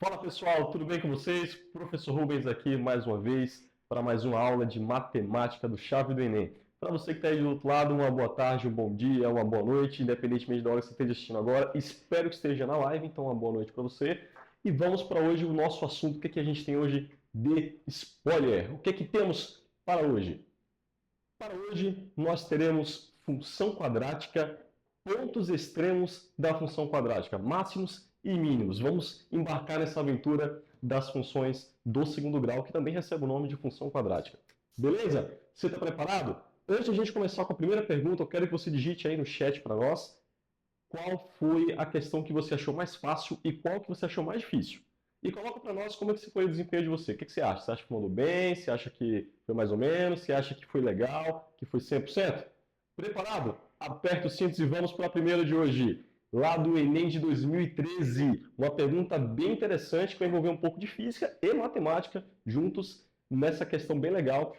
Fala pessoal, tudo bem com vocês? Professor Rubens aqui mais uma vez para mais uma aula de matemática do Chave do Enem. Para você que está aí do outro lado, uma boa tarde, um bom dia, uma boa noite, independentemente da hora que você esteja assistindo agora. Espero que esteja na live, então uma boa noite para você. E vamos para hoje o nosso assunto, o que a gente tem hoje de spoiler. O que temos para hoje? Para hoje nós teremos função quadrática, pontos extremos da função quadrática, máximos e mínimos. Vamos embarcar nessa aventura das funções do segundo grau, que também recebe o nome de função quadrática. Beleza? Você está preparado? Antes de a gente começar com a primeira pergunta, eu quero que você digite aí no chat para nós qual foi a questão que você achou mais fácil e qual que você achou mais difícil. E coloca para nós como é que foi o desempenho de você. O que você acha? Você acha que mandou bem? Você acha que foi mais ou menos? Você acha que foi legal? Que foi 100%? Preparado? Aperta os cintos e vamos para a primeira de hoje. Lá do Enem de 2013. Uma pergunta bem interessante que vai envolver um pouco de física e matemática juntos nessa questão bem legal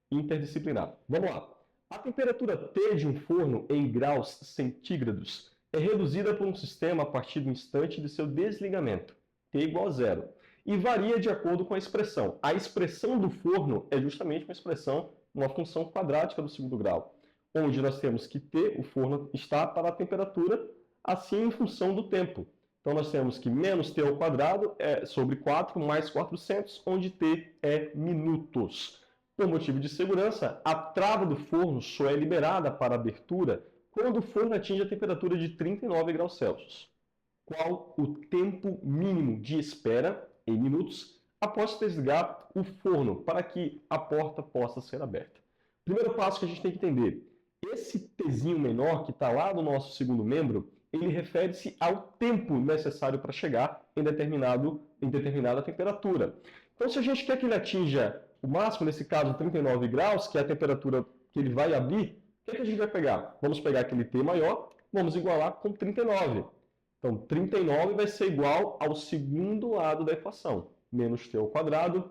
interdisciplinar. Vamos lá. A temperatura T de um forno em graus centígrados é reduzida por um sistema a partir do instante de seu desligamento, T igual a zero, e varia de acordo com a expressão. A expressão do forno é justamente uma expressão, uma função quadrática do segundo grau, onde nós temos que T, o forno, está para a temperatura, assim em função do tempo. Então nós temos que menos T ao quadrado é sobre 4 mais 400, onde T é minutos. Por motivo de segurança, a trava do forno só é liberada para abertura quando o forno atinge a temperatura de 39 graus Celsius. Qual o tempo mínimo de espera, em minutos, após desligar o forno para que a porta possa ser aberta? Primeiro passo que a gente tem que entender. Esse Tzinho menor que está lá no nosso segundo membro, ele refere-se ao tempo necessário para chegar em determinada temperatura. Então, se a gente quer que ele atinja o máximo, nesse caso, 39 graus, que é a temperatura que ele vai abrir, o que a gente vai pegar? Vamos pegar aquele T maior, vamos igualar com 39. Então, 39 vai ser igual ao segundo lado da equação, menos T ao quadrado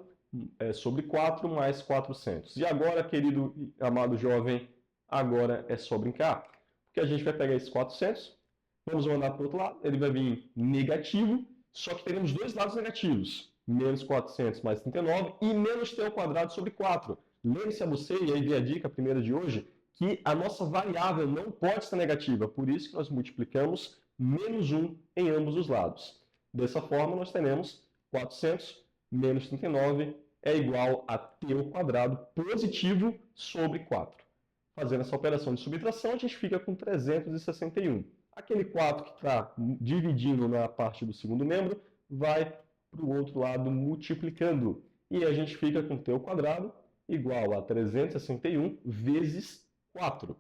sobre 4 mais 400. E agora, querido e amado jovem, agora é só brincar. Porque a gente vai pegar esses 400, vamos mandar para o outro lado, ele vai vir negativo, só que teremos dois lados negativos. Menos 400 mais 39 e menos T ao quadrado sobre 4. Lembre-se a você, e aí vem a dica, a primeira de hoje, que a nossa variável não pode ser negativa. Por isso que nós multiplicamos menos 1 em ambos os lados. Dessa forma, nós teremos 400 menos 39 é igual a T ao quadrado positivo sobre 4. Fazendo essa operação de subtração, a gente fica com 361. Aquele 4 que está dividindo na parte do segundo membro vai para o outro lado multiplicando. E a gente fica com T ao quadrado igual a 361 vezes 4,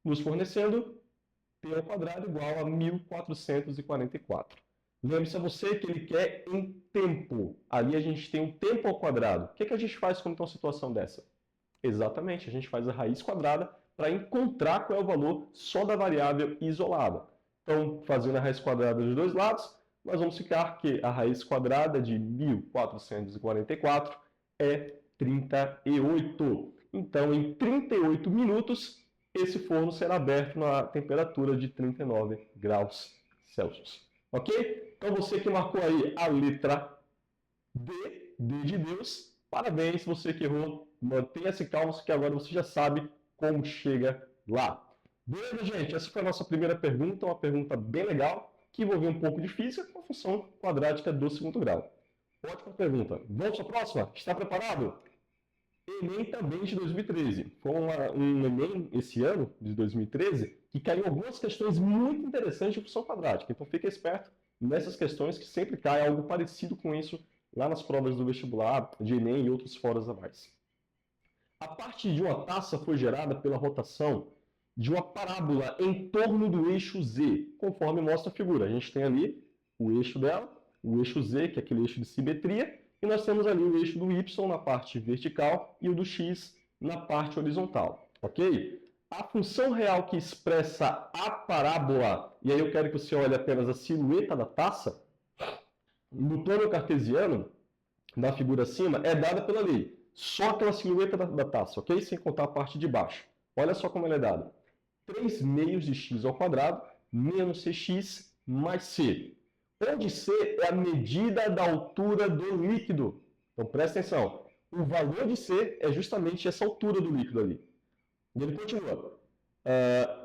nos fornecendo T ao quadrado igual a 1444. Lembre-se a você que ele quer em tempo. Ali a gente tem um tempo ao quadrado. O que a gente faz quando tem uma situação dessa? Exatamente, a gente faz a raiz quadrada para encontrar qual é o valor só da variável isolada. Então, fazendo a raiz quadrada dos dois lados, nós vamos ficar que a raiz quadrada de 1444 é 38. Então, em 38 minutos, esse forno será aberto na temperatura de 39 graus Celsius. Ok? Então, você que marcou aí a letra D, D de Deus, parabéns, você que errou, mantenha-se calmo, que agora você já sabe como chega lá. Beleza, gente? Essa foi a nossa primeira pergunta, uma pergunta bem legal, que envolveu um pouco de física com a função quadrática do segundo grau. Ótima pergunta. Vamos para a próxima? Está preparado? Enem também de 2013. Foi um Enem esse ano, de 2013, que caiu algumas questões muito interessantes de função quadrática. Então fique esperto nessas questões que sempre cai algo parecido com isso lá nas provas do vestibular, de Enem e outros foras a mais. A parte de uma taça foi gerada pela rotação de uma parábola em torno do eixo Z, conforme mostra a figura. A gente tem ali o eixo dela, o eixo Z, que é aquele eixo de simetria, e nós temos ali o eixo do Y na parte vertical e o do X na parte horizontal, ok? A função real que expressa a parábola, e aí eu quero que você olhe apenas a silhueta da taça, no plano cartesiano, na figura acima, é dada pela lei. Só aquela silhueta da taça, ok? Sem contar a parte de baixo. Olha só como ela é dada. 3 meios de x ao quadrado menos cx mais c. onde C é a medida da altura do líquido. Então, presta atenção. O valor de C é justamente essa altura do líquido ali. E ele continua.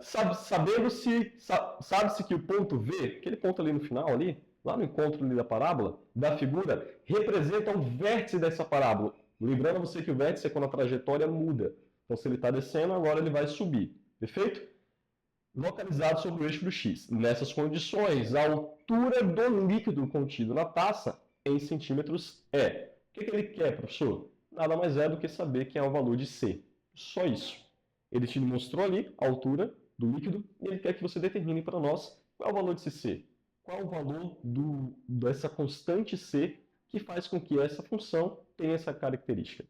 Sabe-se que o ponto V, aquele ponto ali no final, ali, lá no encontro ali da parábola, da figura, representa o vértice dessa parábola. Lembrando você que o vértice é quando a trajetória muda. Então, se ele está descendo, agora ele vai subir. Perfeito? Localizado sobre o eixo do X. Nessas condições, a altura do líquido contido na taça em centímetros é. O que ele quer, professor? Nada mais é do que saber quem é o valor de C. Só isso. Ele te mostrou ali a altura do líquido e ele quer que você determine para nós qual é o valor desse C. Qual é o valor dessa constante C que faz com que essa função tenha essa característica.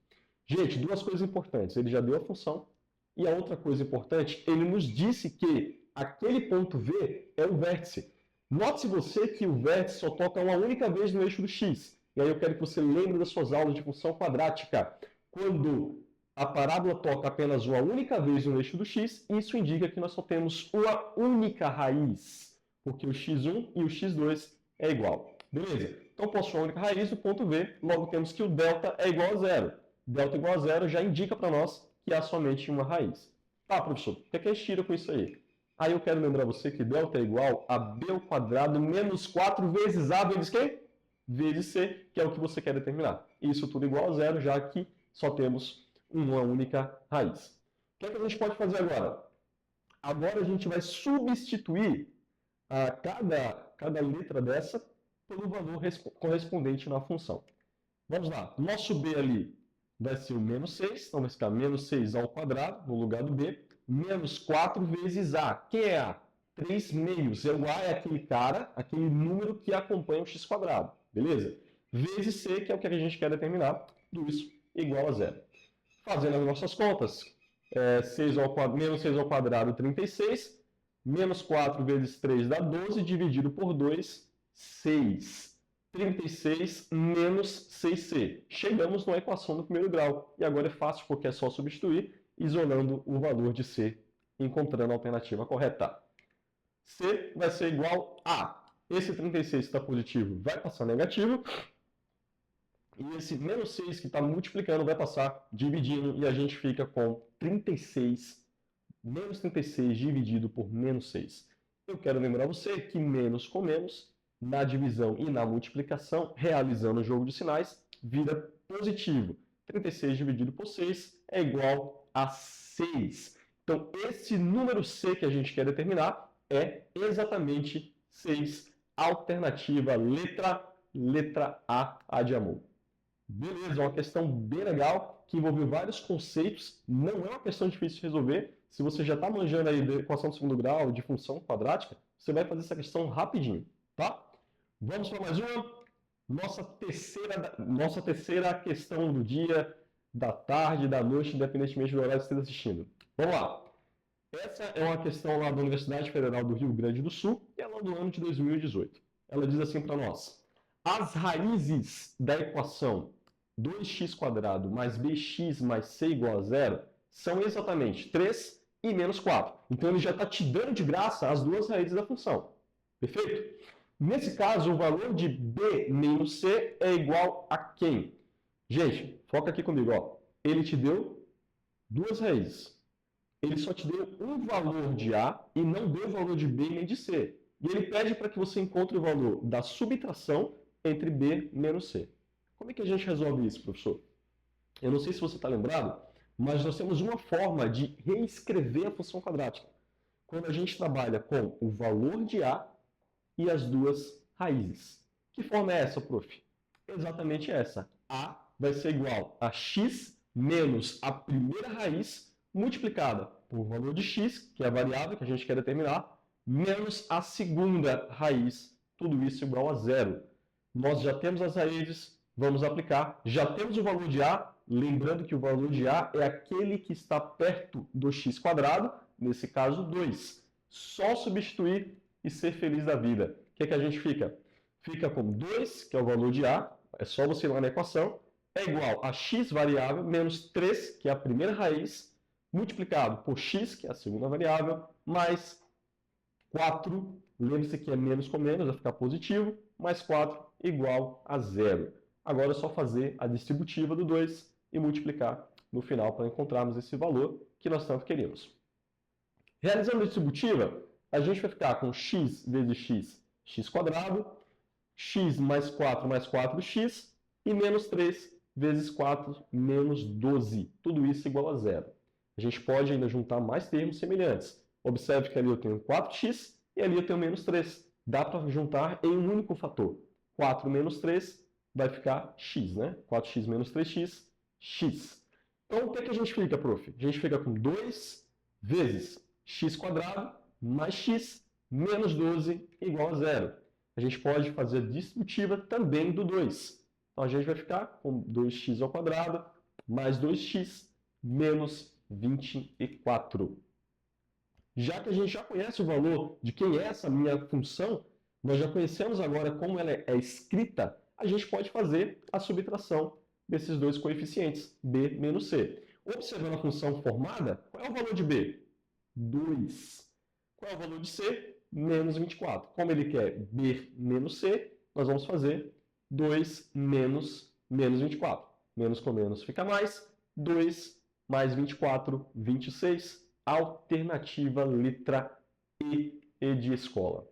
Gente, duas coisas importantes. Ele já deu a função. E a outra coisa importante, ele nos disse que aquele ponto V é o vértice. Note-se você que o vértice só toca uma única vez no eixo do X. E aí eu quero que você lembre das suas aulas de função quadrática. Quando a parábola toca apenas uma única vez no eixo do X, isso indica que nós só temos uma única raiz, porque o x1 e o x2 é igual. Beleza? Então, posso uma única raiz do ponto V, logo temos que o delta é igual a zero. Delta igual a zero já indica para nós que há somente uma raiz. Tá, professor, o que é que a gente tira com isso aí? Aí eu quero lembrar você que delta é igual a b ao quadrado menos 4 vezes a vezes quem? Vezes c, que é o que você quer determinar. Isso tudo igual a zero, já que só temos uma única raiz. O que é que a gente pode fazer agora? Agora a gente vai substituir cada letra dessa pelo valor correspondente na função. Vamos lá. Nosso b ali vai ser o menos 6, então vai ficar menos 6 ao quadrado, no lugar do b, menos 4 vezes a. Quem é a? 3 meios. O a é aquele cara, aquele número que acompanha o x quadrado. Beleza? Vezes c, que é o que a gente quer determinar, tudo isso igual a zero. Fazendo as nossas contas, menos 6 ao quadrado, 36, menos 4 vezes 3 dá 12, dividido por 2, 6. 36 menos 6c. Chegamos na equação do primeiro grau. E agora é fácil, porque é só substituir, isolando o valor de c, encontrando a alternativa correta. C vai ser igual a... Esse 36 que está positivo vai passar negativo. E esse menos 6 que está multiplicando vai passar dividindo. E a gente fica com 36, menos 36 dividido por menos 6. Eu quero lembrar você que menos com menos, na divisão e na multiplicação, realizando o jogo de sinais, vira positivo. 36 dividido por 6 é igual a 6. Então, esse número C que a gente quer determinar é exatamente 6, alternativa letra A de amor. Beleza, uma questão bem legal, que envolveu vários conceitos, não é uma questão difícil de resolver. Se você já está manjando aí de equação de segundo grau, de função quadrática, você vai fazer essa questão rapidinho, tá? Vamos para mais uma. Nossa terceira questão do dia, da tarde, da noite, independentemente do horário que você esteja assistindo. Vamos lá. Essa é uma questão lá da Universidade Federal do Rio Grande do Sul, e ela é do ano de 2018. Ela diz assim para nós: as raízes da equação 2x² mais bx mais c igual a zero são exatamente 3 e menos 4. Então ele já está te dando de graça as duas raízes da função. Perfeito? Nesse caso, o valor de b menos c é igual a quem? Gente, foca aqui comigo. Ó. Ele te deu duas raízes. Ele só te deu um valor de a e não deu o valor de b nem de c. E ele pede para que você encontre o valor da subtração entre b menos c. Como é que a gente resolve isso, professor? Eu não sei se você está lembrado, mas nós temos uma forma de reescrever a função quadrática. Quando a gente trabalha com o valor de a e as duas raízes. Que forma é essa, prof? Exatamente essa. A vai ser igual a x menos a primeira raiz multiplicada por valor de x, que é a variável que a gente quer determinar, menos a segunda raiz, tudo isso igual a zero. Nós já temos as raízes, vamos aplicar. Já temos o valor de a, lembrando que o valor de a é aquele que está perto do x², nesse caso 2. Só substituir e ser feliz da vida. O que é que a gente fica? Fica com 2, que é o valor de a, é só você ir lá na equação, é igual a x variável menos 3, que é a primeira raiz, multiplicado por x, que é a segunda variável, mais 4, lembre-se que é menos com menos, vai ficar positivo, mais 4 igual a 0. Agora é só fazer a distributiva do 2 e multiplicar no final para encontrarmos esse valor que nós tanto queríamos. Realizando a distributiva, a gente vai ficar com x vezes x, x², x mais 4x, e menos 3 vezes 4, menos 12. Tudo isso igual a 0. A gente pode ainda juntar mais termos semelhantes. Observe que ali eu tenho 4x e ali eu tenho menos 3. Dá para juntar em um único fator. 4 menos 3 vai ficar x, né? 4x menos 3x, x. Então, o que é que a gente fica, prof? A gente fica com 2 vezes x² mais x menos 12 igual a 0. A gente pode fazer a distributiva também do 2. Então, a gente vai ficar com 2x² mais 2x menos 24. Já que a gente já conhece o valor de quem é essa minha função, nós já conhecemos agora como ela é escrita, a gente pode fazer a subtração desses dois coeficientes, b menos c. Observando a função formada, qual é o valor de b? 2. Qual é o valor de c? Menos 24. Como ele quer b menos c, nós vamos fazer 2 menos 24. Menos com menos fica mais. 2 mais 24, 26. Alternativa letra E de escola.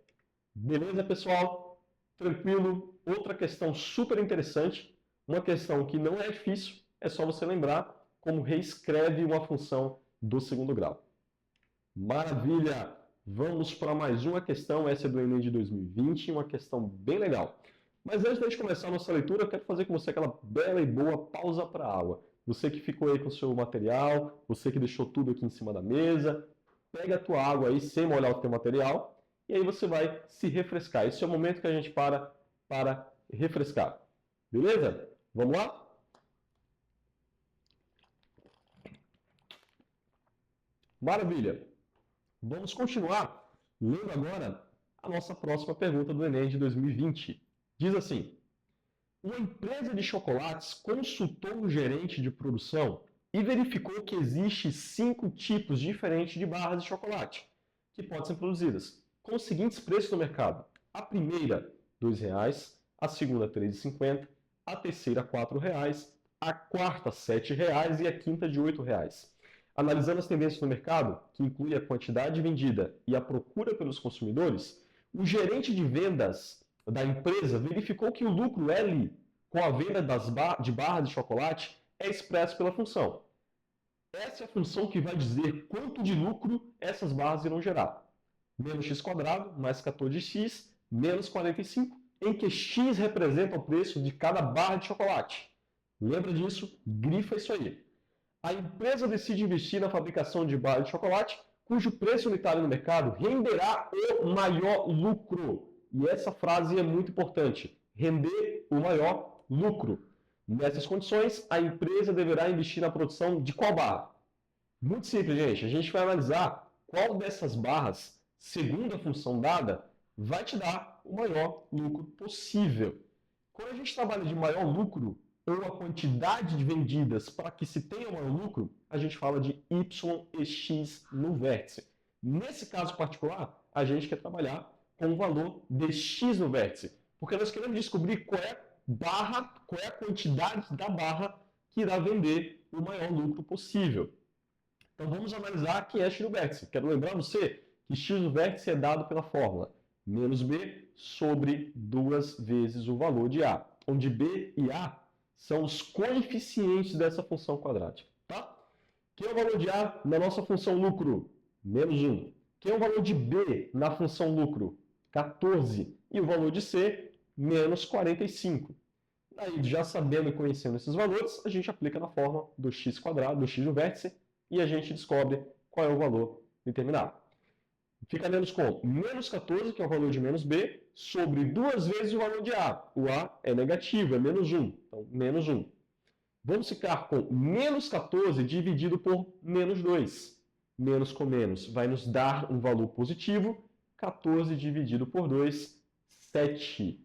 Beleza, pessoal? Tranquilo? Outra questão super interessante, uma questão que não é difícil, é só você lembrar como reescreve uma função do segundo grau. Maravilha! Vamos para mais uma questão, essa é do Enem de 2020, uma questão bem legal. Mas antes de a gente começar a nossa leitura, eu quero fazer com você aquela bela e boa pausa para a aula. Você que ficou aí com o seu material, você que deixou tudo aqui em cima da mesa, pega a tua água aí sem molhar o teu material, e aí você vai se refrescar. Esse é o momento que a gente para refrescar. Beleza? Vamos lá? Maravilha! Vamos continuar lendo agora a nossa próxima pergunta do Enem de 2020. Diz assim: uma empresa de chocolates consultou o gerente de produção e verificou que existe 5 tipos diferentes de barras de chocolate que podem ser produzidas, com os seguintes preços no mercado. A primeira, R$ 2,00, a segunda, R$ 3,50, a terceira, R$ 4,00, a quarta, R$ 7,00 e a quinta, de R$ 8,00. Analisando as tendências no mercado, que inclui a quantidade vendida e a procura pelos consumidores, o gerente de vendas da empresa verificou que o lucro L com a venda de barras de chocolate é expresso pela função. Essa é a função que vai dizer quanto de lucro essas barras irão gerar. Menos x² mais 14x menos 45, em que x representa o preço de cada barra de chocolate. Lembra disso? Grifa isso aí. A empresa decide investir na fabricação de barra de chocolate, cujo preço unitário no mercado renderá o maior lucro. E essa frase é muito importante. Render o maior lucro. Nessas condições, a empresa deverá investir na produção de qual barra? Muito simples, gente. A gente vai analisar qual dessas barras, segundo a função dada, vai te dar o maior lucro possível. Quando a gente trabalha de maior lucro, ou a quantidade de vendidas para que se tenha o maior lucro, a gente fala de Y e X no vértice. Nesse caso particular, a gente quer trabalhar com o valor de X no vértice, porque nós queremos descobrir qual é a quantidade da barra que irá vender o maior lucro possível. Então vamos analisar quem é X no vértice. Quero lembrar você que X no vértice é dado pela fórmula menos B sobre 2 vezes o valor de A, onde B e A são os coeficientes dessa função quadrática. Tá? Quem é o valor de A na nossa função lucro? Menos 1. Quem é o valor de B na função lucro? 14. E o valor de C? Menos 45. Aí, já sabendo e conhecendo esses valores, a gente aplica na forma do x², do x no vértice, e a gente descobre qual é o valor determinado. Ficaremos com menos 14, que é o valor de menos B, sobre 2 vezes o valor de A. O A é negativo, é menos 1. Então, menos 1. Vamos ficar com menos 14 dividido por menos 2. Menos com menos vai nos dar um valor positivo. 14 dividido por 2, 7.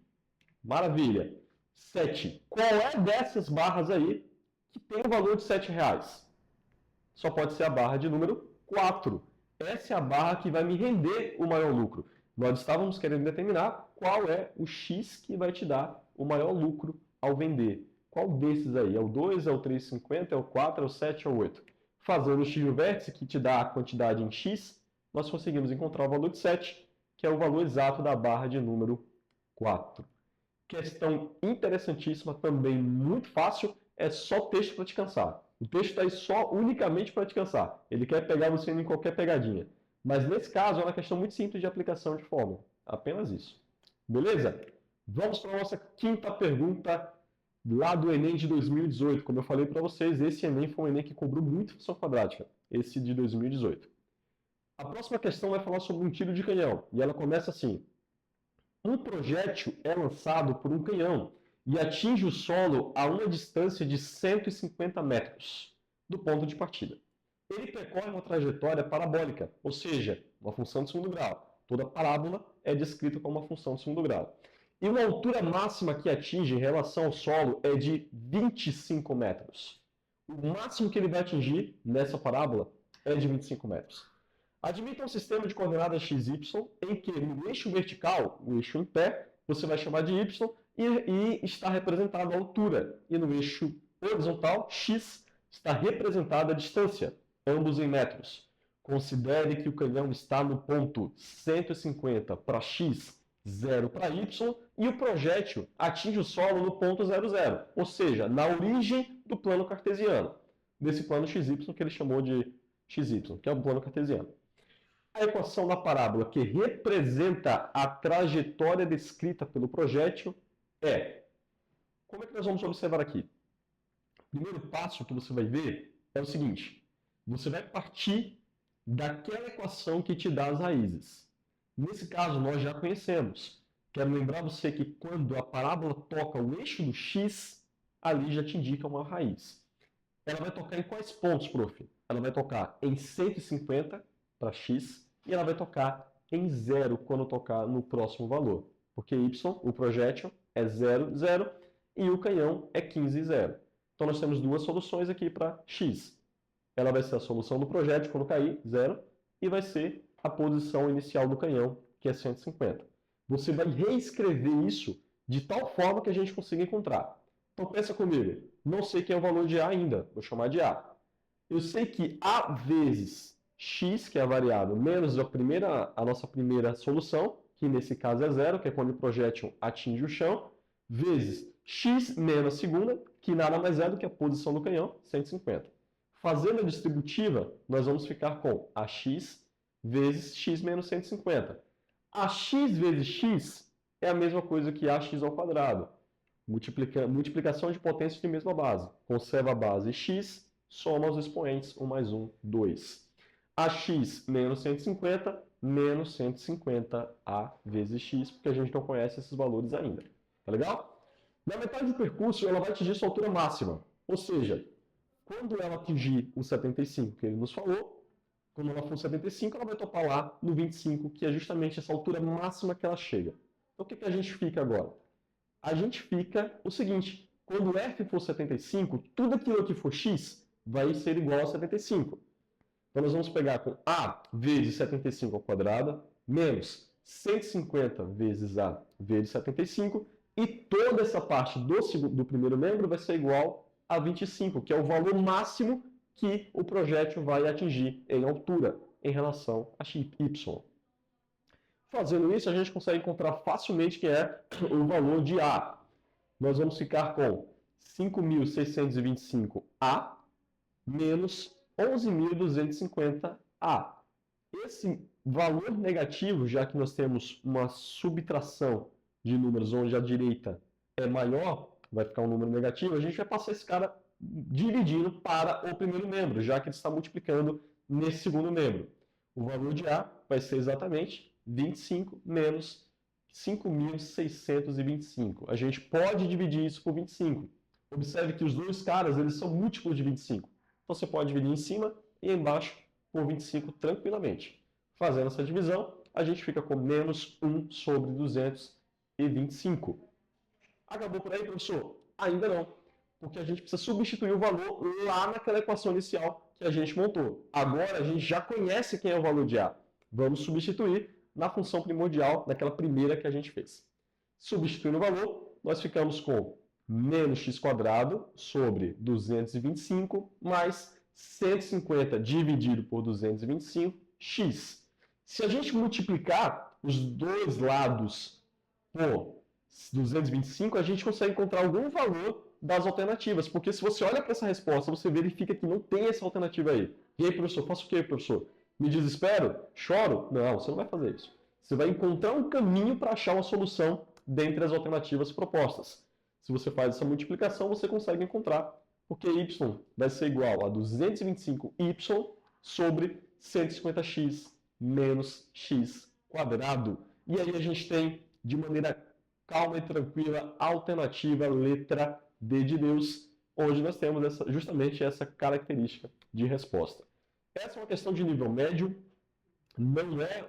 Maravilha. 7. Qual é dessas barras aí que tem o valor de R$ 7,00? Só pode ser a barra de número 4. Essa é a barra que vai me render o maior lucro. Nós estávamos querendo determinar qual é o X que vai te dar o maior lucro ao vender. Qual desses aí? É o 2, é o 3,50, é o 4, é o 7, é o 8? Fazendo o X do vértice, que te dá a quantidade em X, nós conseguimos encontrar o valor de 7, que é o valor exato da barra de número 4. Questão interessantíssima, também muito fácil, é só texto para te cansar. O texto está aí só unicamente para te cansar. Ele quer pegar você em qualquer pegadinha. Mas nesse caso é uma questão muito simples de aplicação de fórmula. Apenas isso. Beleza? Vamos para a nossa quinta pergunta lá do Enem de 2018. Como eu falei para vocês, esse Enem foi um Enem que cobrou muito função quadrática. Esse de 2018. A próxima questão vai falar sobre um tiro de canhão. E ela começa assim. Um projétil é lançado por um canhão e atinge o solo a uma distância de 150 metros do ponto de partida. Ele percorre uma trajetória parabólica, ou seja, uma função de segundo grau. Toda parábola é descrita como uma função de segundo grau. E uma altura máxima que atinge em relação ao solo é de 25 metros. O máximo que ele vai atingir nessa parábola é de 25 metros. Admita um sistema de coordenadas xy em que no eixo vertical, o eixo em pé, você vai chamar de y e está representada a altura. E no eixo horizontal, x, está representada a distância, ambos em metros. Considere que o canhão está no ponto 150 para x, 0 para y, e o projétil atinge o solo no ponto 0, 0, ou seja, na origem do plano cartesiano, desse plano xy que ele chamou de xy, que é o plano cartesiano. A equação da parábola que representa a trajetória descrita pelo projétil é... Como é que nós vamos observar aqui? O primeiro passo que você vai ver é o seguinte. Você vai partir daquela equação que te dá as raízes. Nesse caso, nós já conhecemos. Quero lembrar você que quando a parábola toca o eixo do x, ali já te indica uma raiz. Ela vai tocar em quais pontos, prof? Ela vai tocar em 150 para x, e ela vai tocar em 0 quando tocar no próximo valor. Porque y, o projétil, é 0, 0, e o canhão é 15, 0. Então nós temos duas soluções aqui para x. Ela vai ser a solução do projétil quando cair, 0, e vai ser a posição inicial do canhão, que é 150. Você vai reescrever isso de tal forma que a gente consiga encontrar. Então pensa comigo, não sei quem é o valor de A ainda, vou chamar de A. Eu sei que A vezes x, que é a variável, menos a nossa primeira solução, que nesse caso é 0, que é quando o projétil atinge o chão, vezes x menos a segunda, que nada mais é do que a posição do canhão, 150. Fazendo a distributiva, nós vamos ficar com ax vezes x menos 150. Ax vezes x é a mesma coisa que ax ao quadrado. Multiplicação de potências de mesma base. Conserva a base x, soma os expoentes, 1 mais 1, 2. Ax menos 150, menos 150A vezes x, porque a gente não conhece esses valores ainda. Tá legal? Na metade do percurso, ela vai atingir sua altura máxima. Ou seja, quando ela atingir o 75, que ele nos falou, quando ela for 75, ela vai topar lá no 25, que é justamente essa altura máxima que ela chega. Então, o que a gente fica agora? A gente fica o seguinte, quando f for 75, tudo aquilo que for x vai ser igual a 75. Então, nós vamos pegar com A vezes 75 ao quadrado, menos 150 vezes A vezes 75, e toda essa parte do primeiro membro vai ser igual a 25, que é o valor máximo que o projétil vai atingir em altura em relação a y. Fazendo isso, a gente consegue encontrar facilmente que é o valor de A. Nós vamos ficar com 5.625A menos 11.250A. Esse valor negativo, já que nós temos uma subtração de números onde a direita é maior, vai ficar um número negativo, a gente vai passar esse cara dividindo para o primeiro membro, já que ele está multiplicando nesse segundo membro. O valor de A vai ser exatamente 25 menos 5.625. A gente pode dividir isso por 25. Observe que os dois caras eles são múltiplos de 25. Então você pode dividir em cima e embaixo por 25 tranquilamente. Fazendo essa divisão, a gente fica com menos 1 sobre 225. Acabou por aí, professor? Ainda não, porque a gente precisa substituir o valor lá naquela equação inicial que a gente montou. Agora a gente já conhece quem é o valor de A. Vamos substituir. na função primordial, naquela primeira que a gente fez. Substituindo o valor, nós ficamos com menos x² sobre 225 mais 150 dividido por 225, x. Se a gente multiplicar os dois lados por 225, a gente consegue encontrar algum valor das alternativas, porque se você olha para essa resposta, você verifica que não tem essa alternativa aí. E aí, professor, faço o quê, professor? Me desespero? Choro? Não, você não vai fazer isso. Você vai encontrar um caminho para achar uma solução dentre as alternativas propostas. Se você faz essa multiplicação, você consegue encontrar, porque y vai ser igual a 225y sobre 150x menos x². E aí a gente tem, de maneira calma e tranquila, a alternativa letra D de Deus, onde nós temos justamente essa característica de resposta. Essa é uma questão de nível médio, não é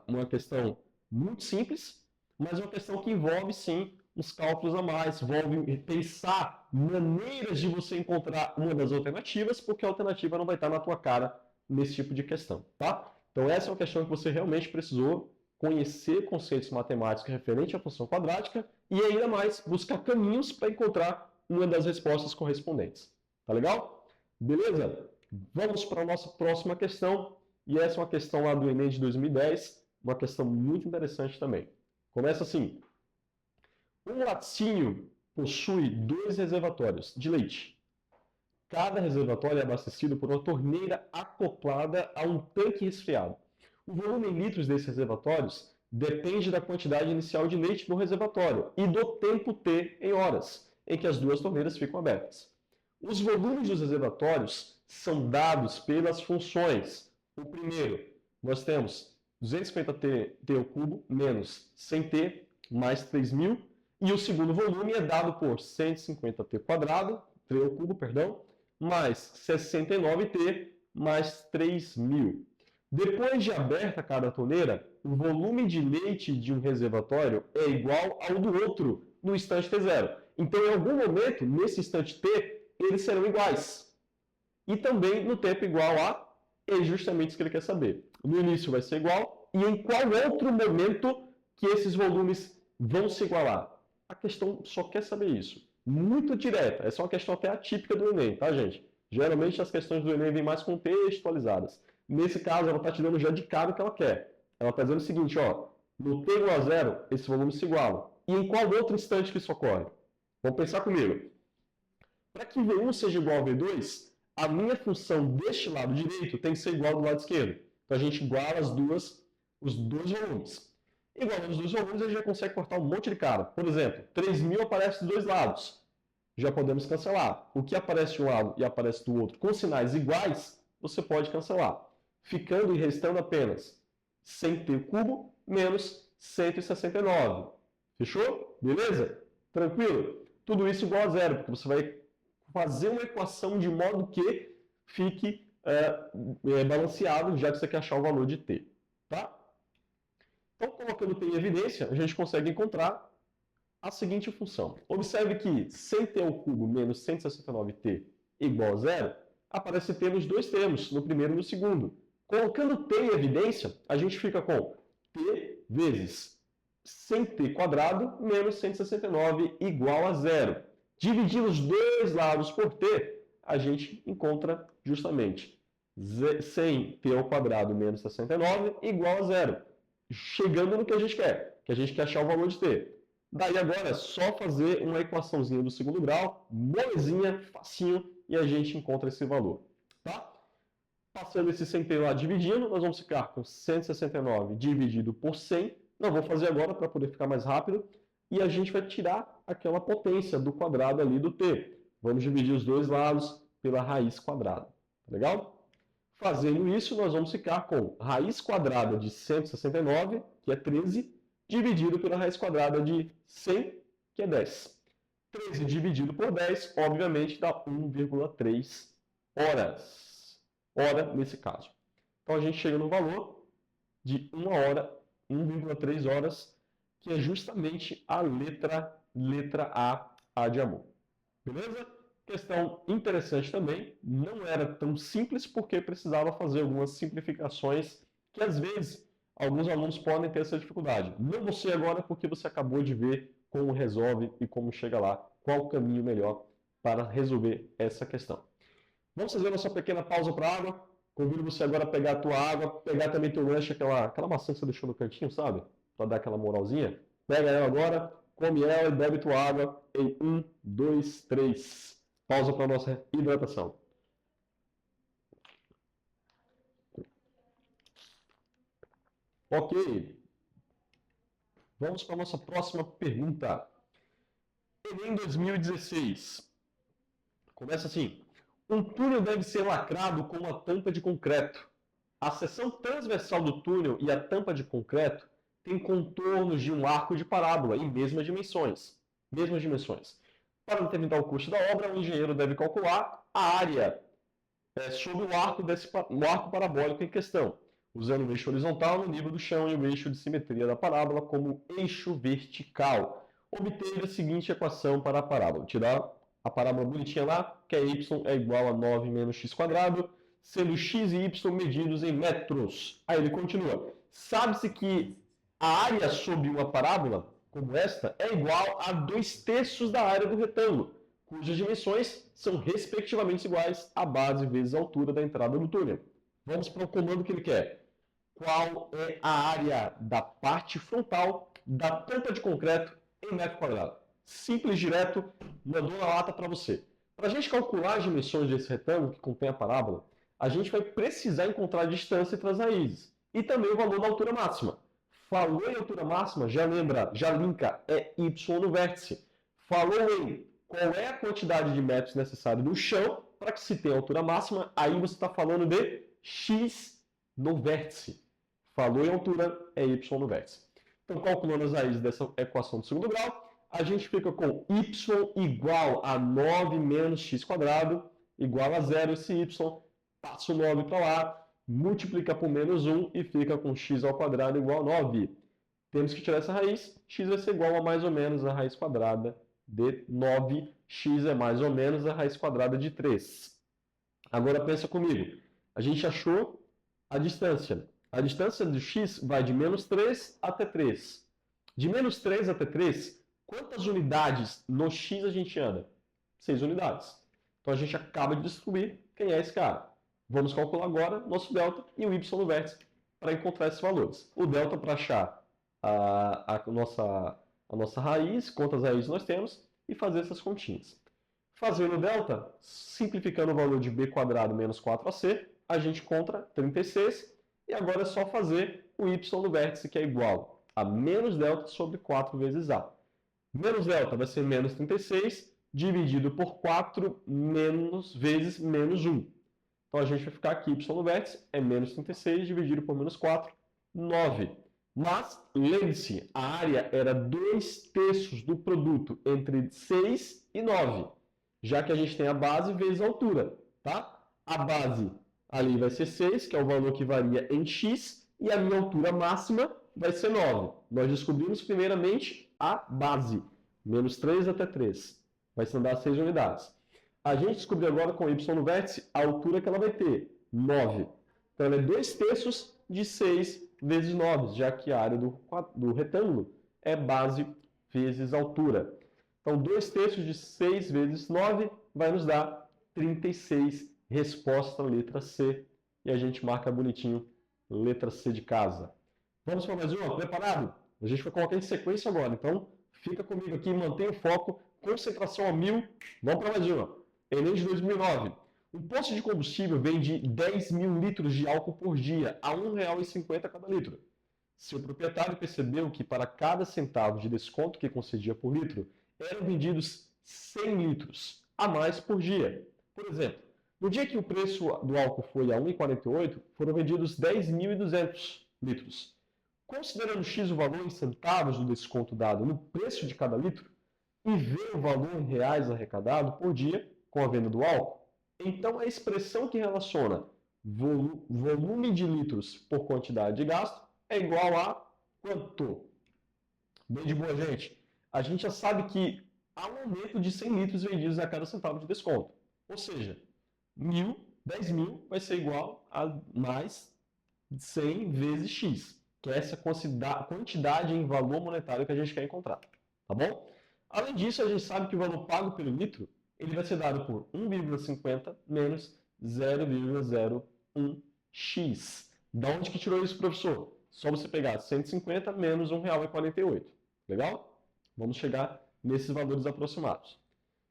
uma questão muito simples, mas é uma questão que envolve, sim, uns cálculos a mais, envolve pensar maneiras de você encontrar uma das alternativas, porque a alternativa não vai estar na tua cara nesse tipo de questão, tá? Então essa é uma questão que você realmente precisou conhecer conceitos matemáticos referentes à função quadrática e ainda mais buscar caminhos para encontrar uma das respostas correspondentes. Tá legal? Beleza? Vamos para a nossa próxima questão, e essa é uma questão lá do Enem de 2010, uma questão muito interessante também. Começa assim: um laticínio possui 2 reservatórios de leite. Cada reservatório é abastecido por uma torneira acoplada a um tanque resfriado. O volume em litros desses reservatórios depende da quantidade inicial de leite no reservatório e do tempo T em horas em que as duas torneiras ficam abertas. Os volumes dos reservatórios são dados pelas funções. O primeiro, nós temos 250t ao cubo menos 100t mais 3.000. E o segundo volume é dado por 150t², 3 ao cubo, perdão, mais 69t mais 3.000. Depois de aberta cada torneira, o volume de leite de um reservatório é igual ao do outro no instante t0. Então, em algum momento, nesse instante t, eles serão iguais. E também no tempo igual a, é justamente isso que ele quer saber. No início vai ser igual, e em qual outro momento que esses volumes vão se igualar? A questão só quer saber isso. Muito direta. Essa é uma questão até atípica do Enem, tá, gente? Geralmente as questões do Enem vêm mais contextualizadas. Nesse caso, ela está te dando já de cara o que ela quer. Ela está dizendo o seguinte, ó, no t igual a 0, esse volume se iguala. E em qual outro instante que isso ocorre? Vamos pensar comigo. Para que V1 seja igual a V2, a minha função deste lado direito tem que ser igual do lado esquerdo. Então a gente iguala os dois volumes. Igualando os dois volumes, a gente já consegue cortar um monte de cara. Por exemplo, 3.000 aparece dos dois lados. Já podemos cancelar. O que aparece de um lado e aparece do outro com sinais iguais, você pode cancelar. Ficando e restando apenas 100t³ menos 169. Fechou? Beleza? Tranquilo? Tudo isso igual a 0, porque você vai fazer uma equação de modo que fique balanceado, já que você quer achar o valor de t. Tá? Então, colocando t em evidência, a gente consegue encontrar a seguinte função. Observe que 100t³ menos 169t igual a 0, aparece t nos dois termos, no primeiro e no segundo. Colocando t em evidência, a gente fica com t vezes 100t² menos 169 igual a 0. Dividindo os dois lados por t, a gente encontra justamente 100t² menos 69 igual a 0. Chegando no que a gente quer achar o valor de t. Daí agora é só fazer uma equaçãozinha do segundo grau, molezinha, facinho, e a gente encontra esse valor. Tá? Passando esse 100t lá dividindo, nós vamos ficar com 169 dividido por 100. Não vou fazer agora para poder ficar mais rápido. E a gente vai tirar aquela potência do quadrado ali do t. Vamos dividir os dois lados pela raiz quadrada. Legal? Fazendo isso, nós vamos ficar com raiz quadrada de 169, que é 13, dividido pela raiz quadrada de 100, que é 10. 13 dividido por 10, obviamente, dá 1,3 horas. Hora nesse caso. Então a gente chega no valor de 1 hora, 1,3 horas, que é justamente a letra A de amor. Beleza? Questão interessante também, não era tão simples porque precisava fazer algumas simplificações que às vezes Alguns alunos podem ter essa dificuldade. Não você agora, porque você acabou de ver como resolve e como chega lá, qual o caminho melhor para resolver essa questão. Vamos fazer nossa pequena pausa para água. Convido você agora a pegar a tua água, pegar também teu lanche, aquela maçã que você deixou no cantinho, sabe? Para dar aquela moralzinha. Pega ela agora, come ela e bebe tua água em 1, 2, 3. Pausa para nossa hidratação. Ok. Vamos para a nossa próxima pergunta. Enem 2016. Começa assim. Um túnel deve ser lacrado com uma tampa de concreto. A seção transversal do túnel e a tampa de concreto têm contornos de um arco de parábola em mesmas dimensões. Para determinar o custo da obra, o engenheiro deve calcular a área sobre o arco parabólico em questão, usando o eixo horizontal no nível do chão e o eixo de simetria da parábola como eixo vertical. Obteve a seguinte equação para a parábola. Tirar a parábola bonitinha lá, que é y é igual a 9 menos x quadrado, sendo x e y medidos em metros. Aí ele continua. Sabe-se que a área sobre uma parábola, como esta, é igual a 2/3 da área do retângulo, cujas dimensões são respectivamente iguais à base vezes a altura da entrada do túnel. Vamos para o comando que ele quer. Qual é a área da parte frontal da tampa de concreto em metro quadrado? Simples, direto, mandou na lata para você. Para a gente calcular as dimensões desse retângulo que contém a parábola, a gente vai precisar encontrar a distância entre as raízes e também o valor da altura máxima. Falou em altura máxima, já lembra, já linka, é y no vértice. Falou em qual é a quantidade de metros necessário no chão para que se tenha altura máxima, aí você está falando de x no vértice. Falou em altura, é y no vértice. Então, calculando as raízes dessa equação do segundo grau, a gente fica com y igual a 9 menos x quadrado, igual a 0. Esse y, passa o 9 para lá, multiplica por menos 1 e fica com x ao quadrado igual a 9. Temos que tirar essa raiz, x vai ser igual a mais ou menos a raiz quadrada de 9, x é mais ou menos a raiz quadrada de 3. Agora pensa comigo, a gente achou a distância. A distância do x vai de menos 3 até 3. De menos 3 até 3, quantas unidades no x a gente anda? 6 unidades. Então a gente acaba de descobrir quem é esse cara. Vamos calcular agora nosso delta e o y no vértice para encontrar esses valores. O delta para achar a nossa raiz, quantas raízes nós temos, e fazer essas continhas. Fazendo o delta, simplificando o valor de b quadrado menos 4ac, a gente encontra 36, e agora é só fazer o y no vértice, que é igual a menos delta sobre 4 vezes a. Menos delta vai ser menos 36, dividido por 4 vezes menos 1. Então a gente vai ficar aqui, y no vértice é menos 36, dividido por menos 4, 9. Mas, lembre-se, a área era 2/3 do produto entre 6 e 9, já que a gente tem a base vezes a altura, tá? A base ali vai ser 6, que é o valor que varia em x, e a minha altura máxima vai ser 9. Nós descobrimos primeiramente a base, menos 3 até 3, vai se andar 6 unidades. A gente descobriu agora com y no vértice a altura que ela vai ter, 9. Então ela é 2/3 de 6 vezes 9, já que a área do retângulo é base vezes altura. Então 2/3 de 6 vezes 9 vai nos dar 36. Resposta, letra C. E a gente marca bonitinho, letra C de casa. Vamos para mais uma? Preparado? A gente vai colocar em sequência agora. Então, fica comigo aqui, mantenha o foco, concentração a 1000. Vamos para mais uma. Enem de 2009. Um posto de combustível vende 10.000 litros de álcool por dia, a R$ 1,50 cada litro. Seu proprietário percebeu que para cada centavo de desconto que concedia por litro, eram vendidos 100 litros a mais por dia. Por exemplo, no dia que o preço do álcool foi a R$ 1,48, foram vendidos 10.200 litros. Considerando X o valor em centavos do desconto dado no preço de cada litro, e ver o valor em reais arrecadado por dia com a venda do álcool, então a expressão que relaciona volume de litros por quantidade de gasto é igual a quanto? Bem de boa, gente. A gente já sabe que há um aumento de 100 litros vendidos a cada centavo de desconto. Ou seja, 10.000 vai ser igual a mais 100 vezes X. que é essa quantidade em valor monetário que a gente quer encontrar, tá bom? Além disso, a gente sabe que o valor pago pelo litro ele vai ser dado por 1,50 menos 0,01x. Da onde que tirou isso, professor? Só você pegar 150 menos R$ 1,48. Legal? Vamos chegar nesses valores aproximados. O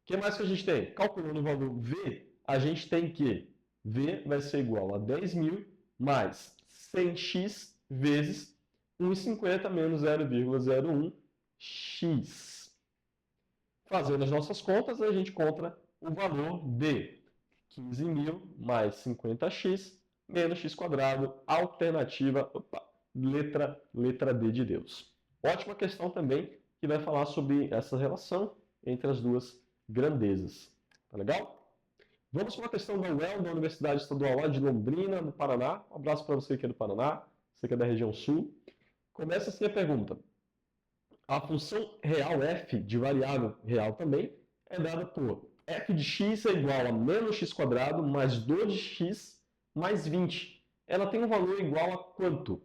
que mais que a gente tem? Calculando o valor V, a gente tem que V vai ser igual a 10.000 mais 100x vezes 1,50 menos 0,01x. Fazendo as nossas contas, a gente encontra o valor de 15.000 mais 50x menos x quadrado, alternativa, letra D de Deus. Ótima questão também, que vai falar sobre essa relação entre as duas grandezas. Tá legal? Vamos para uma questão da UEL, da Universidade Estadual lá de Londrina, no Paraná. Um abraço para você que é do Paraná, você que é da região sul. Começa assim a pergunta. A função real f, de variável real também, é dada por f de x é igual a menos x quadrado mais 2 de x mais 20. Ela tem um valor igual a quanto?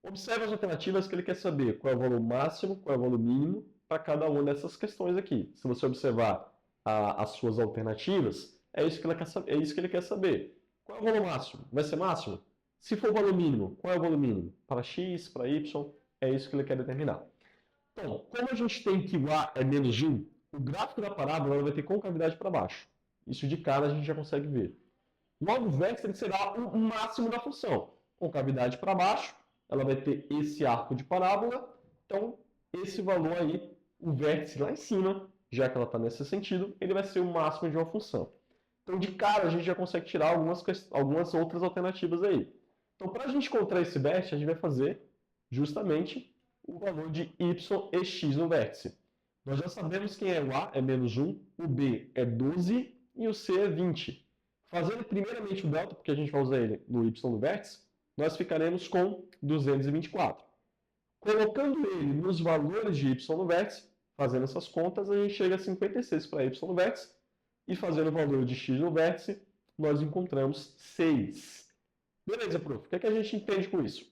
Observe as alternativas que ele quer saber. Qual é o valor máximo, qual é o valor mínimo para cada uma dessas questões aqui. Se você observar as suas alternativas, é isso que ele quer saber. Qual é o valor máximo? Vai ser máximo? Se for o valor mínimo, qual é o valor mínimo? Para x, para y, é isso que ele quer determinar. Então, como a gente tem que o a é menos 1, o gráfico da parábola vai ter concavidade para baixo. Isso de cara a gente já consegue ver. Logo, o vértice será o máximo da função. Concavidade para baixo, ela vai ter esse arco de parábola. Então, esse valor aí, o vértice lá em cima, já que ela está nesse sentido, ele vai ser o máximo de uma função. Então, de cara, a gente já consegue tirar algumas outras alternativas aí. Então, para a gente encontrar esse vértice, a gente vai fazer justamente o valor de y e x no vértice. Nós já sabemos quem é o A, é menos 1, o B é 12 e o C é 20. Fazendo primeiramente o delta, porque a gente vai usar ele no y no vértice, nós ficaremos com 224. Colocando ele nos valores de y no vértice, fazendo essas contas, a gente chega a 56 para y no vértice, e fazendo o valor de x no vértice, nós encontramos 6. Beleza, prof. O que é que a gente entende com isso?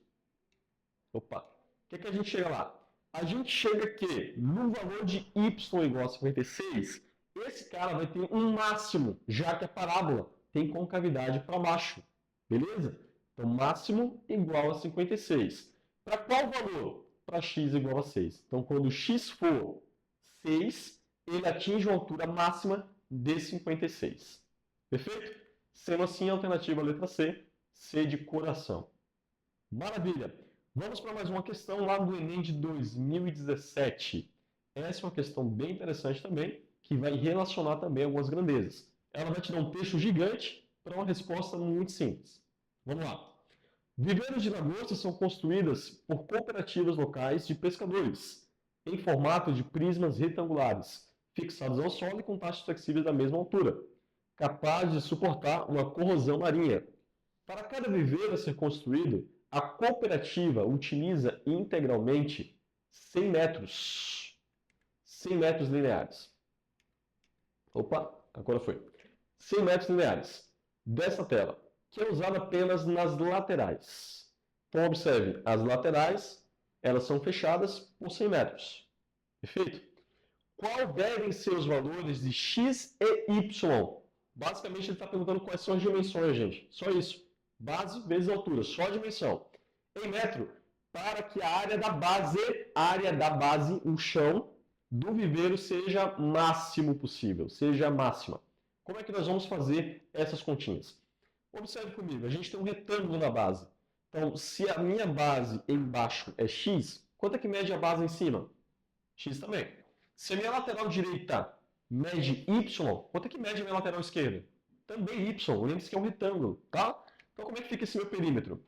Opa! O que a gente chega lá? A gente chega que no valor de y igual a 56, esse cara vai ter um máximo, já que a parábola tem concavidade para baixo. Beleza? Então, máximo igual a 56. Para qual valor? Para x igual a 6. Então, quando x for 6, ele atinge uma altura máxima de 56. Perfeito? Sendo assim, a alternativa letra C, C de coração. Maravilha! Vamos para mais uma questão lá do Enem de 2017. Essa é uma questão bem interessante também, que vai relacionar também algumas grandezas. Ela vai te dar um texto gigante para uma resposta muito simples. Vamos lá. Viveiros de lagosta são construídas por cooperativas locais de pescadores, em formato de prismas retangulares, fixados ao solo e com taxas flexíveis da mesma altura, capazes de suportar uma corrosão marinha. Para cada viveiro a ser construído, a cooperativa utiliza integralmente 100 metros. 100 metros lineares. Opa, agora foi. 100 metros lineares dessa tela, que é usada apenas nas laterais. Então, observe, as laterais, elas são fechadas por 100 metros. Perfeito? Qual devem ser os valores de x e y? Basicamente, ele está perguntando quais são as dimensões, gente. Só isso. Base vezes altura, só a dimensão. Em metro, para que a área da base, o chão do viveiro seja máximo possível, seja máxima. Como é que nós vamos fazer essas continhas? Observe comigo, a gente tem um retângulo na base. Então, se a minha base embaixo é x, quanto é que mede a base em cima? X também. Se a minha lateral direita mede y, quanto é que mede a minha lateral esquerda? Também y, lembre-se que é um retângulo, tá? Então, como é que fica esse meu perímetro?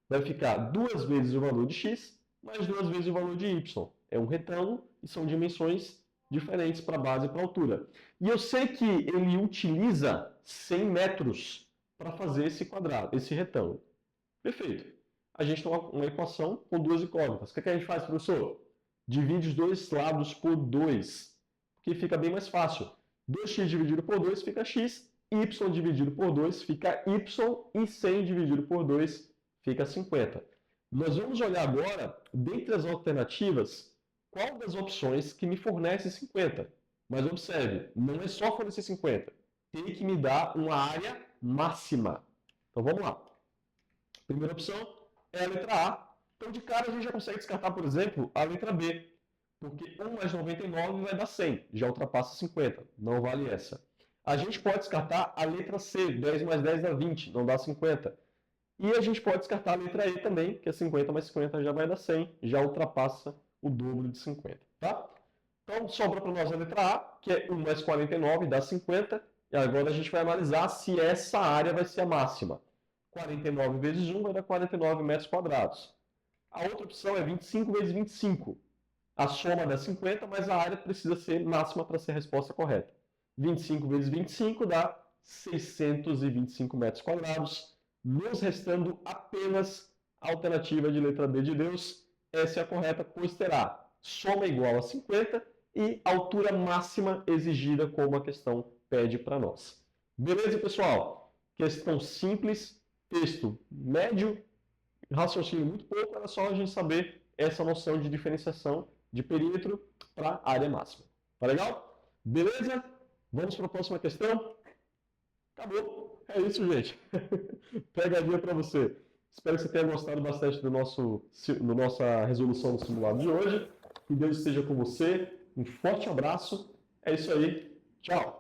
Vai ficar 2 vezes o valor de x, mais 2 vezes o valor de y. É um retângulo e são dimensões diferentes para a base e para a altura. E eu sei que ele utiliza 100 metros para fazer esse quadrado, esse retângulo. Perfeito. A gente tem uma equação com duas incógnitas. O que a gente faz, professor? Divide os dois lados por 2, que fica bem mais fácil. 2x dividido por 2 fica x, y dividido por 2 fica y e 100 dividido por 2 fica 50. Nós vamos olhar agora, dentre as alternativas, qual das opções que me fornece 50. Mas observe, não é só fornecer 50. Tem que me dar uma área máxima. Então vamos lá. Primeira opção é a letra A. Então de cara a gente já consegue descartar, por exemplo, a letra B. Porque 1 mais 99 vai dar 100. Já ultrapassa 50. Não vale essa. A gente pode descartar a letra C. 10 mais 10 dá 20. Não dá 50. E a gente pode descartar a letra E também, que é 50 mais 50 já vai dar 100, já ultrapassa o dobro de 50, tá? Então sobra para nós a letra A, que é 1 mais 49 dá 50, e agora a gente vai analisar se essa área vai ser a máxima. 49 vezes 1 vai dar 49 metros quadrados. A outra opção é 25 vezes 25. A soma dá 50, mas a área precisa ser máxima para ser a resposta correta. 25 vezes 25 dá 625 metros quadrados, nos restando apenas a alternativa de letra D de Deus. Essa é a correta, pois terá soma igual a 50 e altura máxima exigida, como a questão pede para nós. Beleza, pessoal? Questão simples, texto médio, raciocínio muito pouco, era só a gente saber essa noção de diferenciação de perímetro para área máxima. Tá legal? Beleza? Vamos para a próxima questão? Acabou. É isso, gente. Pegadinha para você. Espero que você tenha gostado bastante da nossa resolução do simulado de hoje. Que Deus esteja com você. Um forte abraço. É isso aí. Tchau.